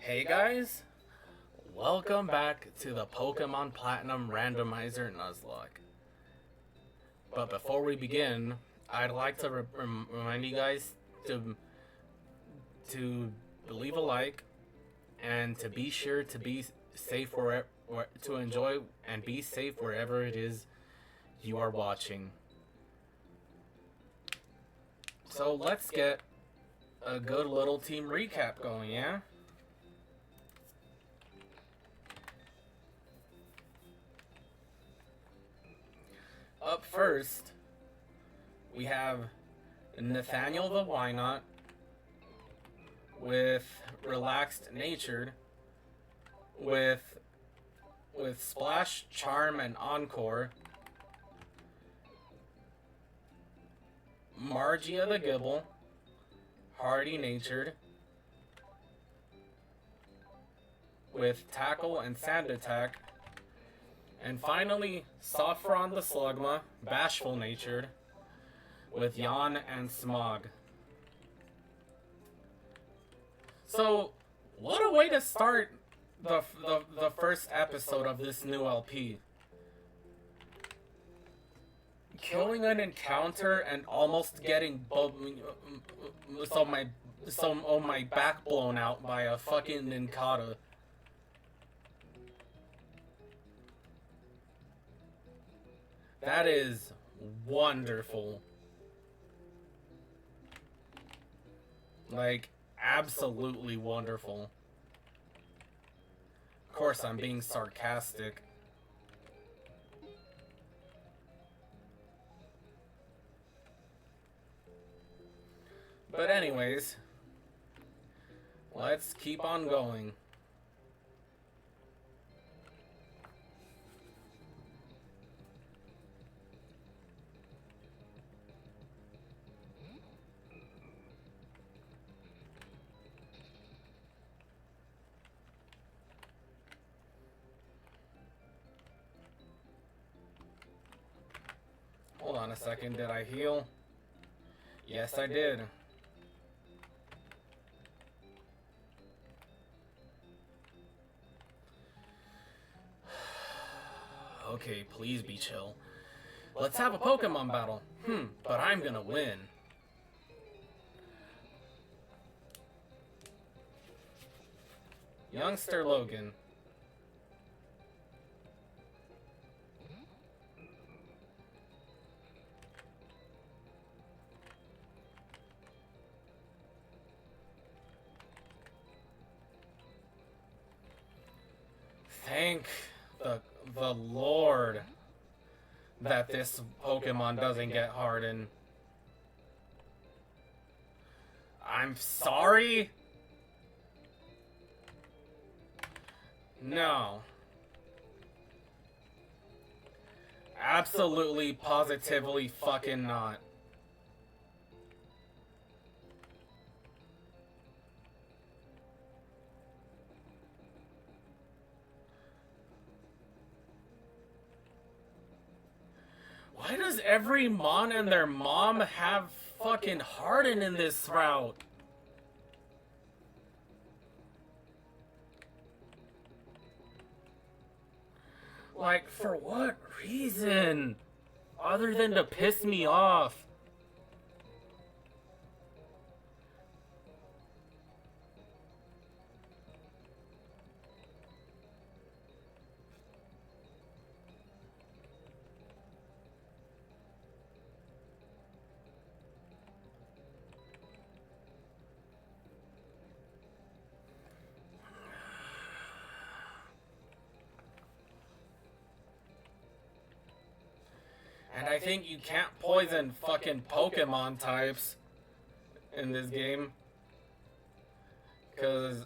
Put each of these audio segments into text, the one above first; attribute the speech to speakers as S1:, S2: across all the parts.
S1: Hey guys, welcome back to the Pokemon Platinum Randomizer Nuzlocke. But before we begin, I'd like to remind you guys to leave a like and to be sure to be safe to enjoy and be safe wherever it is you are watching. So let's get a good little team recap going, yeah? Up first, we have Nathaniel the Whynaut with Relaxed Natured, with Splash, Charm, and Encore. Margia the Gible, Hardy Natured, with Tackle and Sand Attack. And finally, Saffron the Slugma, Bashful Natured, with Yawn and Smog. So, what a way to start the first episode of this new LP. Killing an encounter and almost getting my back blown out by a fucking Nincada. That is wonderful. Like, absolutely wonderful. Of course, I'm being sarcastic. But anyways, let's keep on going. Hold on a second, did I heal? Yes, I did. Okay, please be chill. Let's have a Pokemon battle. But I'm gonna win. Youngster Logan. Thank the Lord that this Pokemon doesn't get hardened. I'm sorry? No. Absolutely, positively fucking not. Why does every Mon and their mom have fucking Harden in this route? Like, for what reason? Other than to piss me off. And I think you can't poison fucking Pokemon types in this game. Because...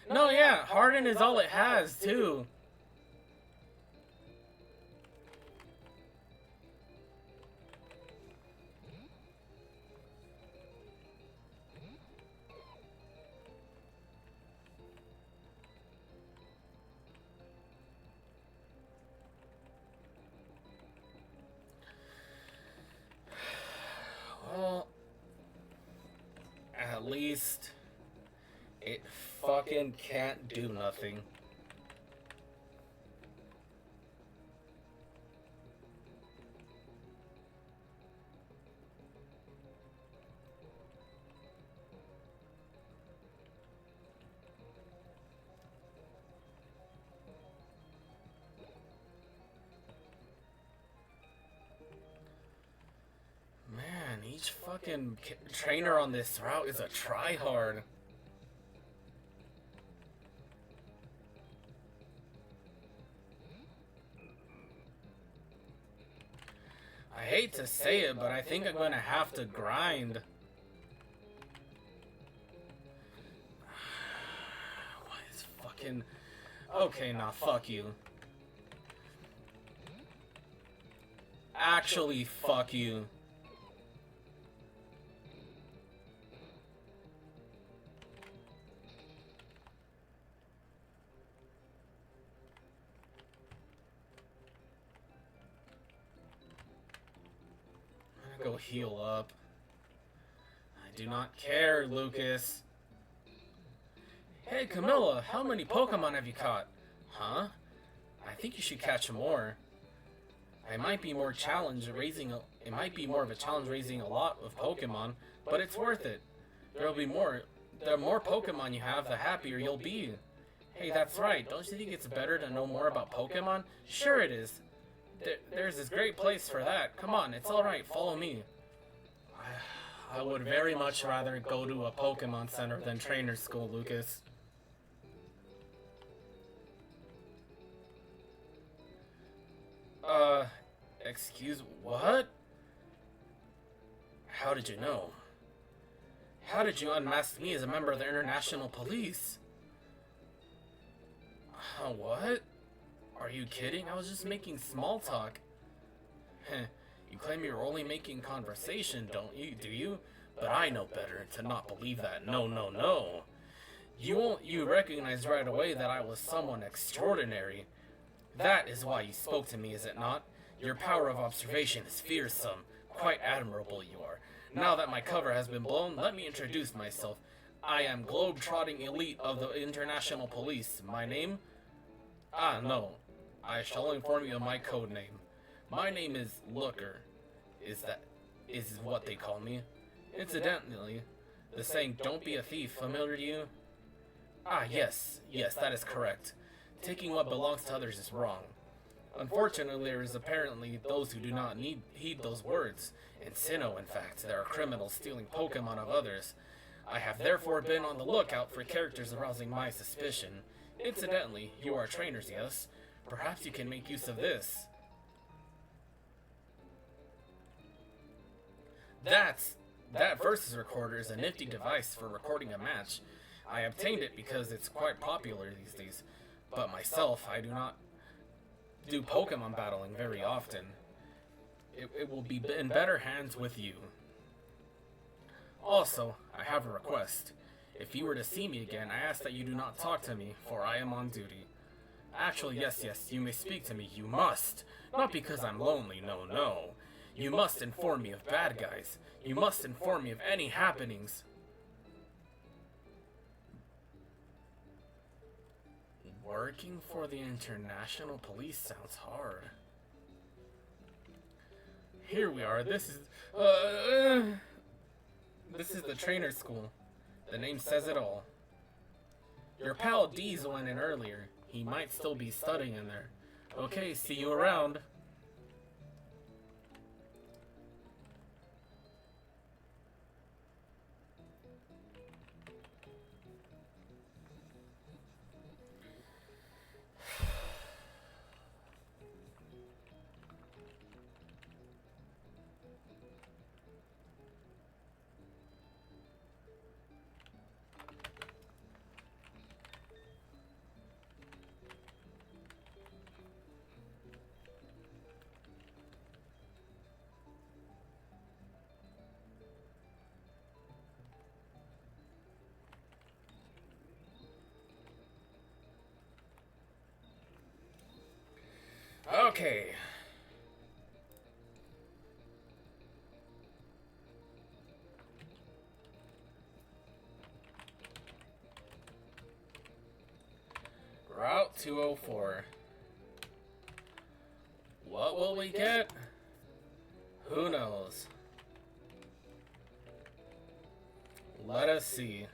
S1: No, yeah, Harden is all it has, too. Well, At least it fucking can't do nothing. Man, each fucking trainer on this route is a tryhard. I hate to say it, but I think I'm gonna have to grind. What is fucking... Okay, nah, fuck you. Actually, fuck you. Go heal up. I do not care, Lucas. Hey, Camilla, how many Pokemon have you caught? Huh? I think you should catch more. It might be more of a challenge raising a lot of Pokemon, but it's worth it. There'll be more. The more Pokemon you have, the happier you'll be. Hey, that's right. Don't you think it's better to know more about Pokemon? Sure it is. There's this great place for that. Come on, it's alright, follow me. I would very much rather go to a Pokemon Center than Trainer School, Lucas. Excuse what? How did you know? How did you unmask me as a member of the International Police? What? Are you kidding? I was just making small talk. Heh, you claim you're only making conversation, don't you? Do you? But I know better to not believe that. No, no, no. You recognized right away that I was someone extraordinary. That is why you spoke to me, is it not? Your power of observation is fearsome. Quite admirable you are. Now that my cover has been blown, let me introduce myself. I am globe-trotting elite of the International Police. My name? No. I shall inform you of my code name. My name is Looker. Is what they call me. Incidentally, the saying, don't be a thief, familiar to you? Yes, that is correct. Taking what belongs to others is wrong. Unfortunately, there is apparently those who do not heed those words. In Sinnoh, in fact, there are criminals stealing Pokemon of others. I have therefore been on the lookout for characters arousing my suspicion. Incidentally, you are trainers, yes? Perhaps you can make use of this. That Versus Recorder is a nifty device for recording a match. I obtained it because it's quite popular these days. But myself, I do not do Pokemon battling very often. It will be in better hands with you. Also, I have a request. If you were to see me again, I ask that you do not talk to me, for I am on duty. Actually, yes, you may speak to me. You must. Not because I'm lonely, no. You must inform me of bad guys. You must inform me of any happenings. Working for the International Police sounds hard. Here we are. This is the trainer school. The name says it all. Your pal D's went in earlier. He might still be studying in there. Okay, see you around. Okay. Route 204. What will we get? Who knows? Let us see.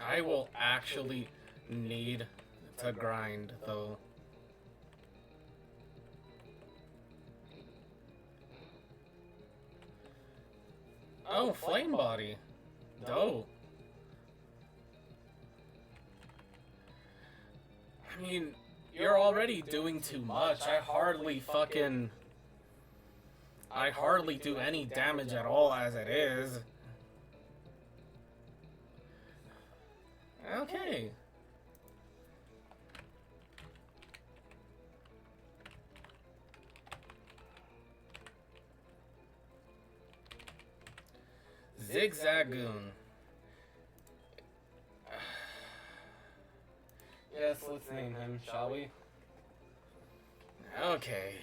S1: I will actually need to grind, though. Oh, Flame Body. Dope. I mean, you're already doing too much. I hardly do any damage at all as it is. Okay. Zigzagoon. Yes, let's name him, shall we? Okay.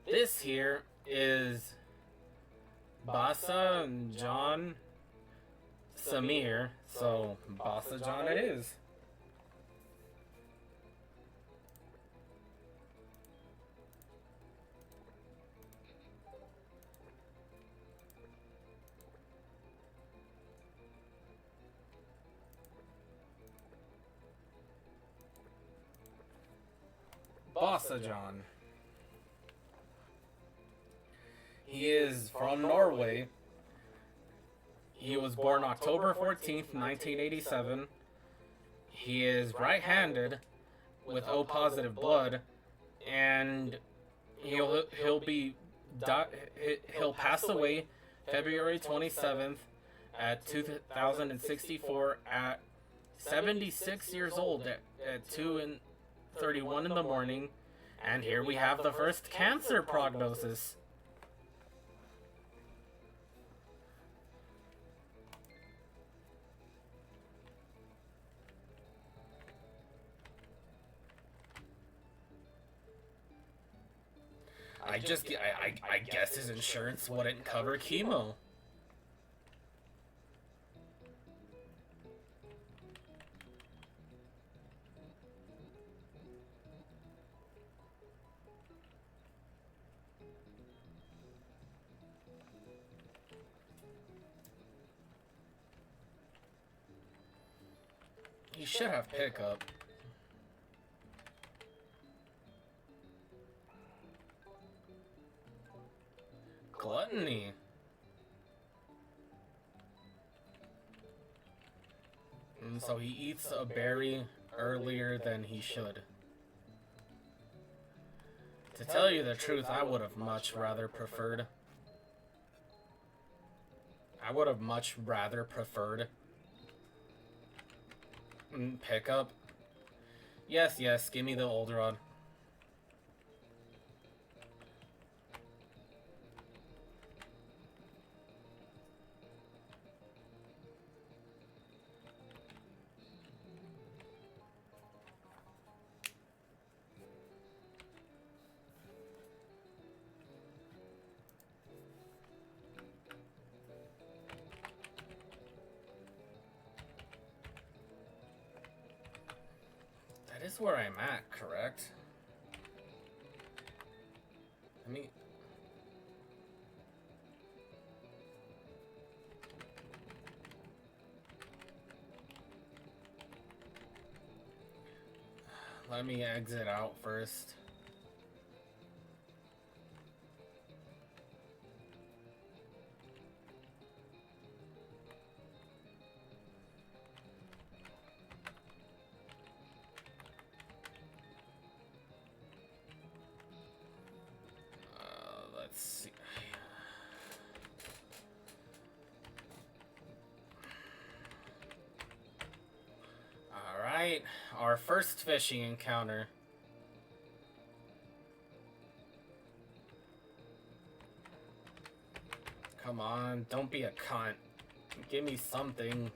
S1: This here is Basa John Samir, so Basa John it is. Basa John. He is from Norway. He was born October 14th, 1987. He is right-handed with O positive blood, and he'll pass away February 27th at 2064 at 76 years old at 2:31 in the morning. And here we have the first cancer prognosis. I guess his insurance wouldn't cover chemo. He should have pickup. Gluttony. And so he eats a berry earlier than he should. To tell you the truth, I would have much rather preferred pickup. Yes, give me the old rod. That is where I'm at, correct? Let me exit out first. Let's see. Alright, our first fishing encounter. Come on, don't be a cunt. Give me something.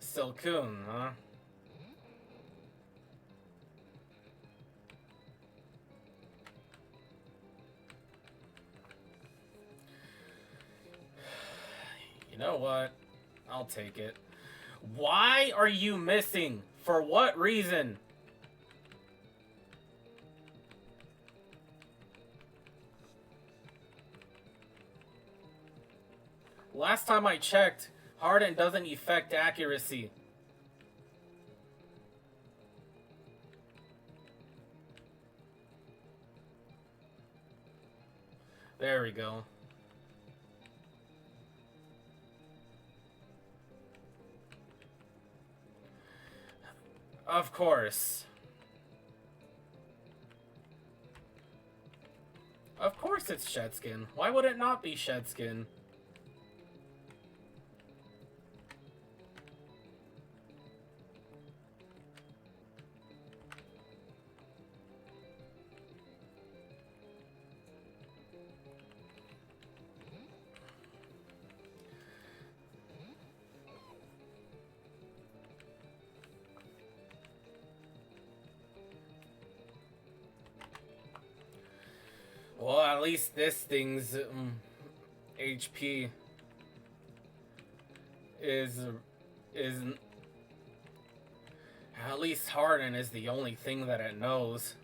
S1: Silcoon, huh? You know what? I'll take it. Why are you missing? For what reason? Last time I checked, Harden doesn't affect accuracy. There we go. Of course. Of course it's Shedskin. Why would it not be Shedskin? Well, at least this thing's HP is at least Harden is the only thing that it knows.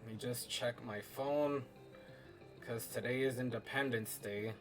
S1: Let me just check my phone, because today is Independence Day.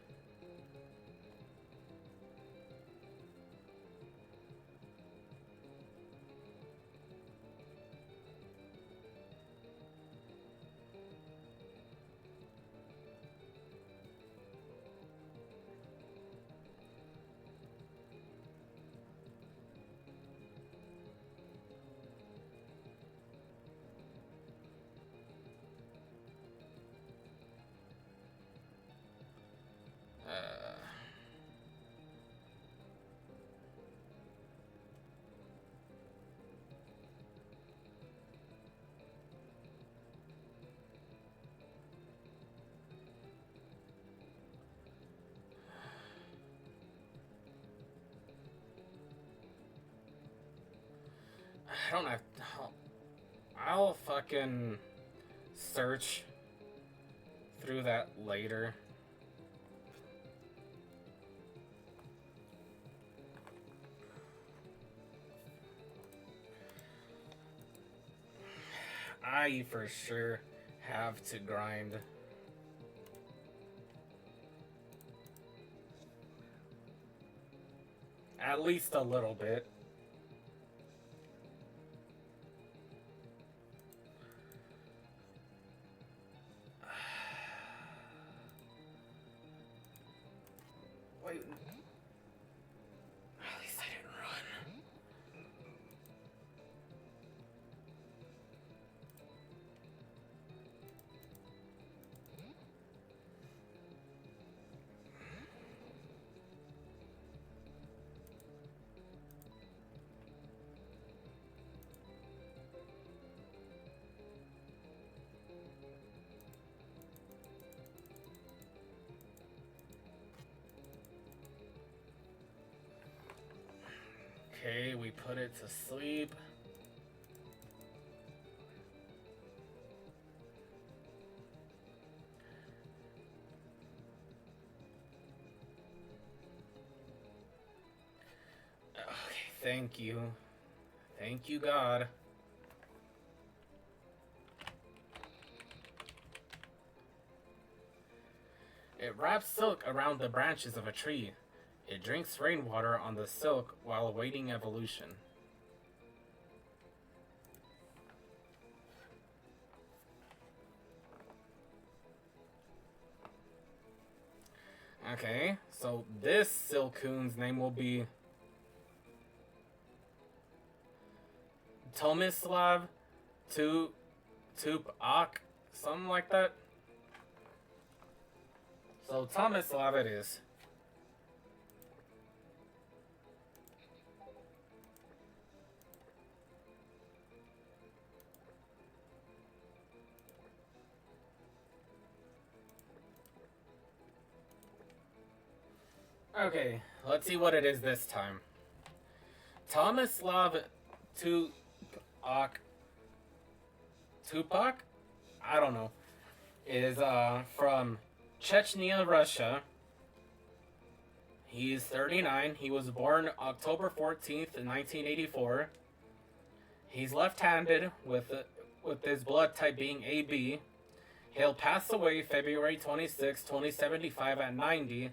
S1: I don't have. I'll fucking search through that later. I for sure have to grind. At least a little bit. Wait. At least I didn't run. Okay, we put it to sleep. Okay, thank you. Thank you, God. It wraps silk around the branches of a tree. It drinks rainwater on the silk while awaiting evolution. Okay, so this Silcoon's name will be Tomislav Tupak, something like that. So Tomislav it is. Okay, let's see what it is this time. Tomislav Tupak, I don't know, is from Chechnya, Russia. He's 39. He was born October 14th, 1984. He's left-handed with his blood type being AB. He'll pass away February 26, 2075 at 90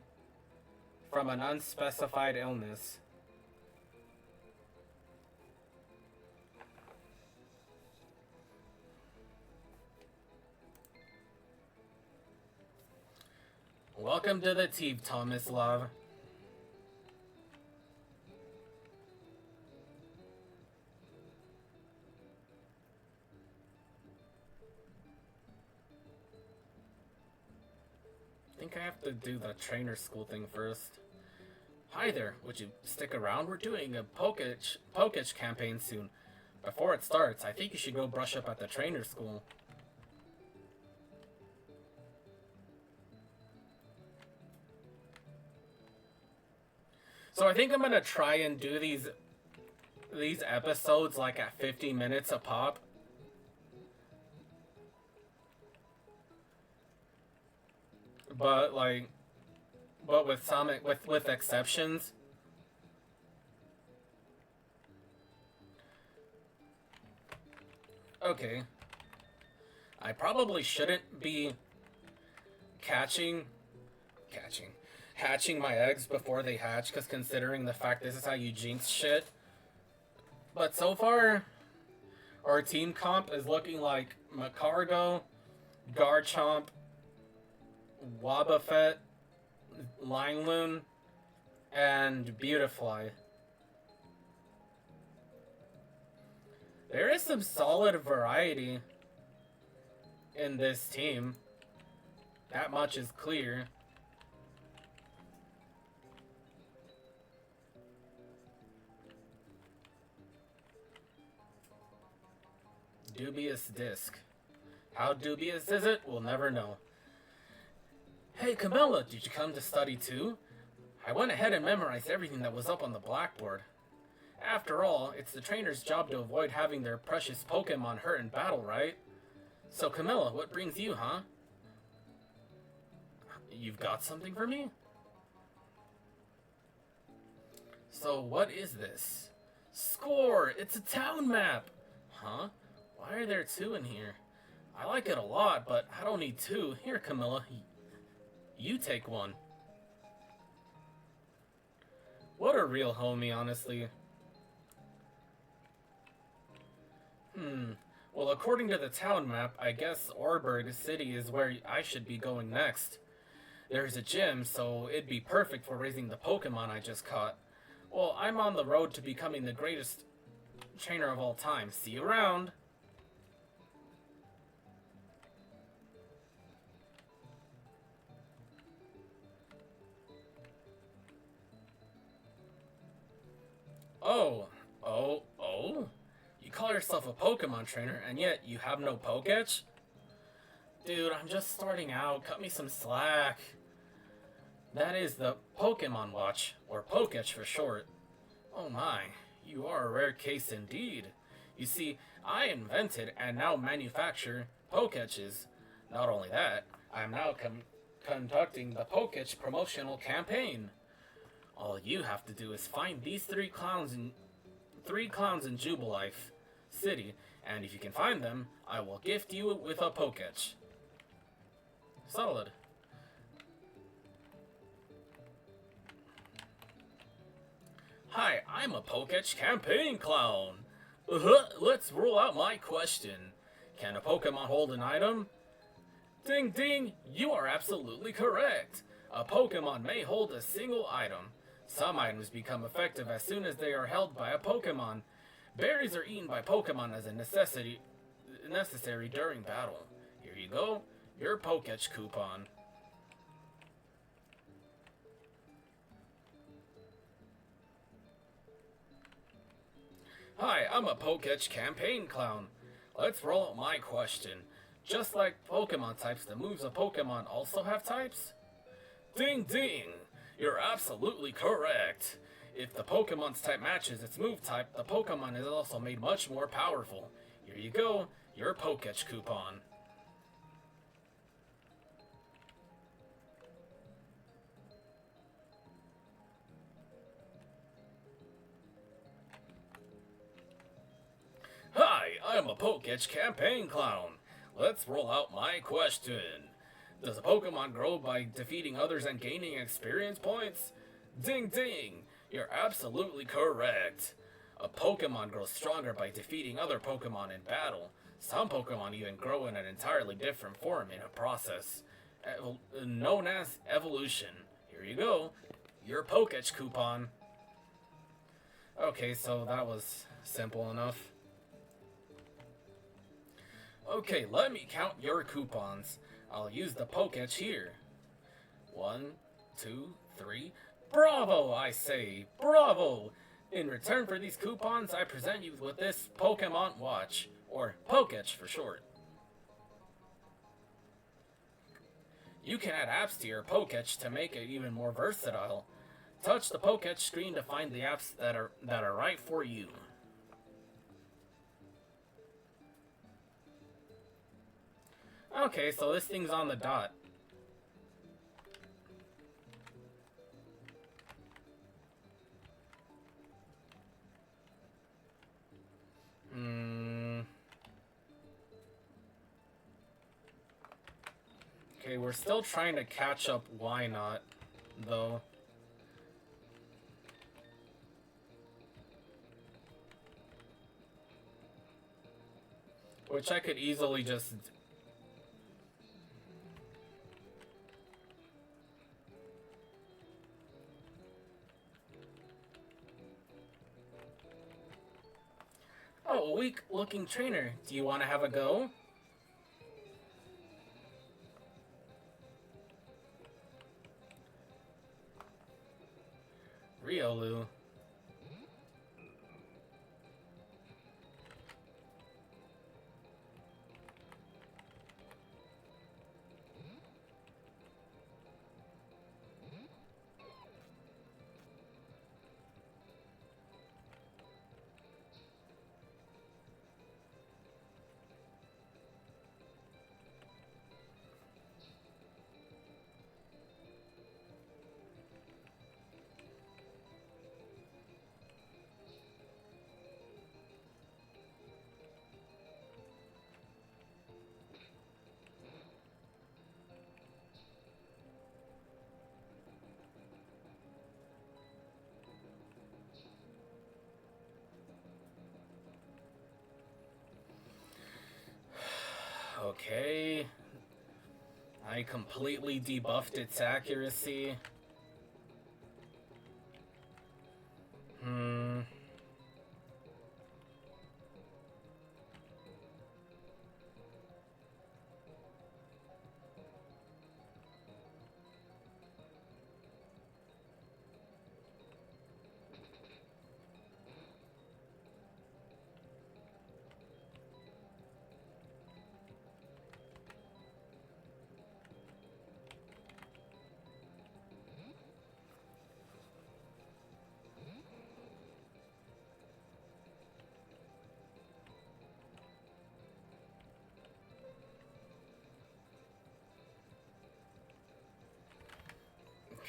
S1: from an unspecified illness. Welcome to the team, Tomislav. I think I have to do the trainer school thing first. Hi there, would you stick around? We're doing a Poketch campaign soon. Before it starts, I think you should go brush up at the trainer school. So I think I'm gonna try and do these episodes like at 50 minutes a pop. But with some with exceptions. Okay. I probably shouldn't be hatching my eggs before they hatch, because considering the fact this is how you jinx shit. But so far, our team comp is looking like Macargo, Garchomp, Wobbuffet, Linaloon, and Beautifly. There is some solid variety in this team. That much is clear. Dubious disc. How dubious is it? We'll never know. Hey Camilla, did you come to study too? I went ahead and memorized everything that was up on the blackboard. After all, it's the trainer's job to avoid having their precious Pokemon hurt in battle, right? So Camilla, what brings you, huh? You've got something for me? So what is this? Score! It's a town map! Huh? Why are there two in here? I like it a lot, but I don't need two. Here, Camilla. You take one. What a real homie, honestly. Well, according to the town map, I guess Orberg City is where I should be going next. There's a gym, so it'd be perfect for raising the Pokemon I just caught. Well, I'm on the road to becoming the greatest trainer of all time. See you around! Oh? You call yourself a Pokemon trainer, and yet you have no Poketch? Dude, I'm just starting out. Cut me some slack. That is the Pokemon Watch, or Poketch for short. Oh my, you are a rare case indeed. You see, I invented and now manufacture Poketches. Not only that, I am now conducting the Poketch promotional campaign. All you have to do is find these three clowns in Gible City, and if you can find them, I will gift you with a Poketch. Solid. Hi, I'm a Poketch campaign clown. Let's roll out my question. Can a Pokemon hold an item? Ding ding, you are absolutely correct. A Pokemon may hold a single item. Some items become effective as soon as they are held by a Pokemon. Berries are eaten by Pokemon as a necessary during battle. Here you go, your Poketch coupon. Hi, I'm a Poketch campaign clown. Let's roll out my question. Just like Pokemon types, the moves of Pokemon also have types? Ding ding! You're absolutely correct. If the Pokemon's type matches its move type, the Pokemon is also made much more powerful. Here you go, your Poketch coupon. Hi, I'm a Poketch campaign clown. Let's roll out my question. Does a Pokemon grow by defeating others and gaining experience points? Ding ding! You're absolutely correct. A Pokemon grows stronger by defeating other Pokemon in battle. Some Pokemon even grow in an entirely different form in a process known as evolution. Here you go, your Poketch coupon. Okay, so that was simple enough. Okay, let me count your coupons. I'll use the Poketch here. 1, 2, 3. Bravo, I say! Bravo! In return for these coupons, I present you with this Pokemon Watch, or Poketch for short. You can add apps to your Poketch to make it even more versatile. Touch the Poketch screen to find the apps that are right for you. Okay, so this thing's on the dot. Okay, we're still trying to catch up Whynaut, though. Which I could easily just... Oh, a weak-looking trainer. Do you want to have a go? Riolu. Okay. I completely debuffed its accuracy.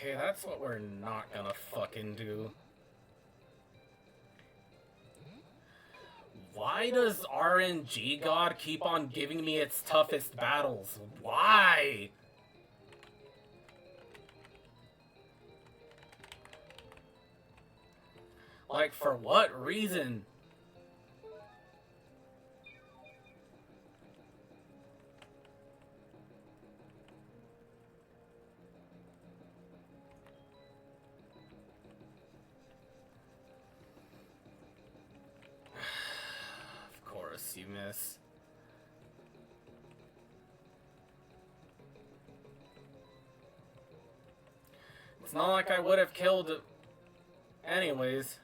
S1: Okay, that's what we're not gonna fucking do. Why does RNG God keep on giving me its toughest battles? Why? Like, for what reason? Of course, you miss. It's not like I would have killed it anyways.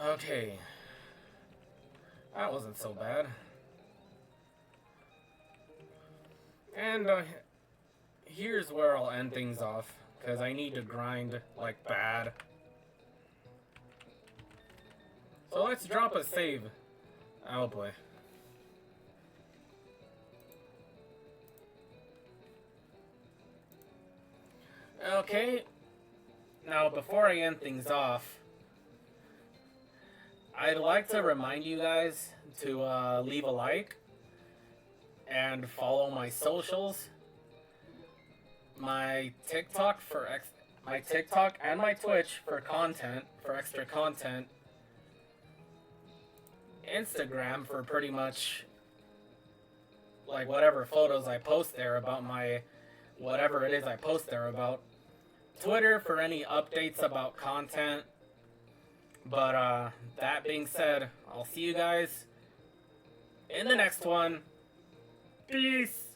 S1: Okay. That wasn't so bad. And here's where I'll end things off, because I need to grind like bad. So let's drop a save. Oh boy. Okay. Now before I end things off, I'd like to remind you guys to leave a like and follow my socials. My TikTok and my Twitch for content, for extra content. Instagram for pretty much like whatever photos I post there about my whatever it is I post there about. Twitter for any updates about content. But that being said, I'll see you guys in the next one. Peace.